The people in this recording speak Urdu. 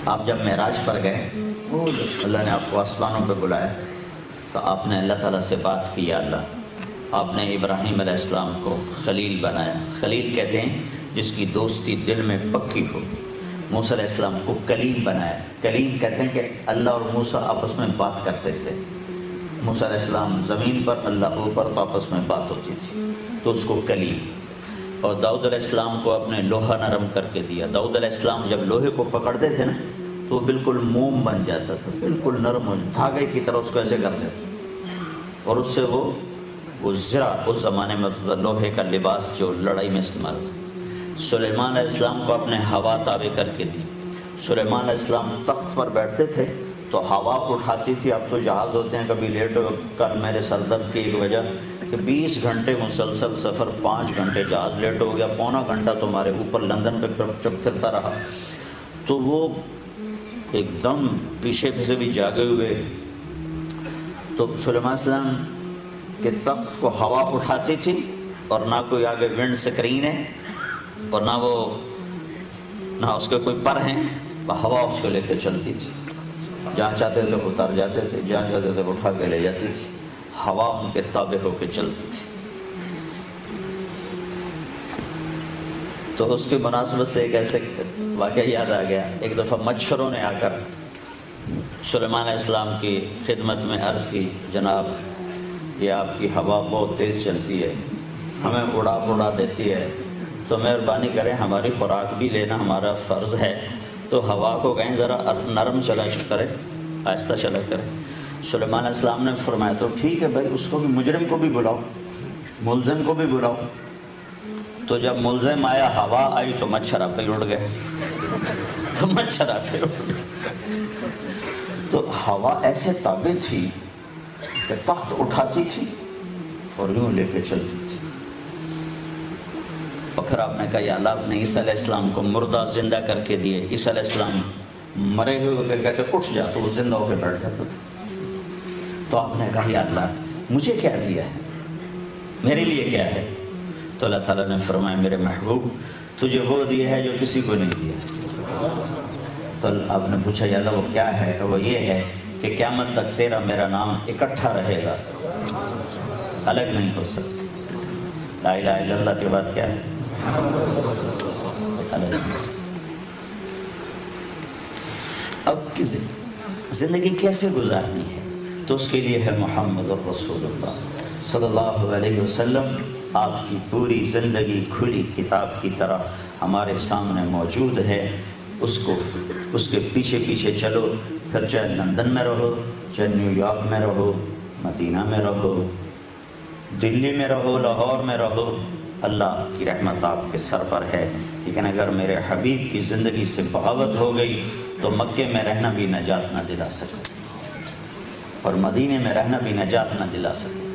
آپ جب معراج پر گئے، اللہ نے آپ کو آسمانوں پہ بلایا تو آپ نے اللہ تعالیٰ سے بات کی، یا اللہ آپ نے ابراہیم علیہ السلام کو خلیل بنایا۔ خلیل کہتے ہیں جس کی دوستی دل میں پکی ہو۔ موسیٰ علیہ السلام کو کلیم بنایا۔ کلیم کہتے ہیں کہ اللہ اور موسیٰ آپس میں بات کرتے تھے، موسیٰ علیہ السلام زمین پر، اللہ اوپر، تو آپس میں بات ہوتی تھی، تو اس کو کلیم۔ اور داؤد علیہ السلام کو اپنے لوہا نرم کر کے دیا۔ داؤد علیہ السلام جب لوہے کو پکڑتے تھے نا تو وہ بالکل موم بن جاتا تھا، بالکل نرم ہو، دھاگے کی طرح اس کو ایسے کر دیتے، اور اس سے وہ زرہ اس زمانے میں ہوتا تھا، لوہے کا لباس جو لڑائی میں استعمال ہوتا۔ سلیمان علیہ السلام کو اپنے ہوا تابع کر کے دی۔ سلیمان علیہ السلام تخت پر بیٹھتے تھے تو ہوا اٹھاتی تھی۔ اب تو جہاز ہوتے ہیں، کبھی لیٹ ہو، کل میرے سر درد کی ایک وجہ کہ 20 گھنٹے مسلسل سفر، 5 گھنٹے جہاز لیٹ ہو گیا، پونا گھنٹہ تمہارے اوپر لندن پہ چپ پھرتا رہا، تو وہ ایک دم پیچھے سے بھی جاگے ہوئے، تو سلیمان علیہ السلام کے تخت کو ہوا اٹھاتی تھی، اور نہ کوئی آگے ونڈ سکرین ہے، اور نہ اس کے کوئی پر ہیں، ہوا اس کو لے کے چلتی تھی، جہاں چاہتے تھے اتر جاتے تھے، جہاں چاہتے تھے اٹھا کے لے جاتی تھی، ہوا ان کے تابع ہو کے چلتی تھی۔ تو اس کی مناسبت سے ایک ایسے واقعہ یاد آ گیا۔ ایک دفعہ مچھروں نے آ کر سلیمان علیہ السلام کی خدمت میں عرض کی، جناب یہ آپ کی ہوا بہت تیز چلتی ہے، ہمیں اڑا دیتی ہے، تو مہربانی کریں ہماری خوراک بھی لینا ہمارا فرض ہے، تو ہوا کو کہیں ذرا نرم چلا کرے، آہستہ چلا کرے۔ سلیمان علیہ السلام نے فرمایا تو ٹھیک ہے بھائی، اس کو بھی، مجرم کو بھی بلاؤ، ملزم کو بھی بلاؤ۔ تو جب ملزم آیا، ہوا آئی تو مچھر آپ پہ اڑ گئے، تو مچھر آپ پہ اڑ گئے۔ تو ہوا ایسے تابع تھی کہ تخت اٹھاتی تھی اور یوں لے کے چلتی تھی۔ اور پھر آپ نے کہا یا اللہ، آپ نے عیسیٰ علیہ السلام کو مردہ زندہ کر کے دیے۔ عیسیٰ علیہ السلام مرے ہوئے کے کہتے اٹھ جا، تو وہ زندہ ہو کے بیٹھ جاتا تھا۔ تو آپ نے کہا یا اللہ مجھے کیا دیا ہے، میرے لیے کیا ہے؟ تو اللہ تعالیٰ نے فرمایا میرے محبوب تجھے وہ دیا ہے جو کسی کو نہیں دیا۔ تو آپ نے پوچھا یا اللہ وہ کیا ہے؟ کہ وہ یہ ہے کہ قیامت تک تیرا میرا نام اکٹھا رہے گا، الگ نہیں ہو سکتا۔ لا الہ الا اللہ کے بعد کیا ہے؟ الگ نہیں ہو سکتا۔ اب کی زندگی کیسے گزارنی ہے؟ تو اس کے لیے ہے محمد الرسول اللہ صلی اللہ علیہ وسلم۔ آپ کی پوری زندگی کھلی کتاب کی طرح ہمارے سامنے موجود ہے، اس کے پیچھے پیچھے چلو، پھر چاہے لندن میں رہو، چاہے نیو یارک میں رہو، مدینہ میں رہو، دلی میں رہو، لاہور میں رہو، اللہ کی رحمت آپ کے سر پر ہے۔ لیکن اگر میرے حبیب کی زندگی سے بغاوت ہو گئی تو مکے میں رہنا بھی نجات نہ دلا سکے، اور مدینے میں رہنا بھی نجات نہ دلا سکے۔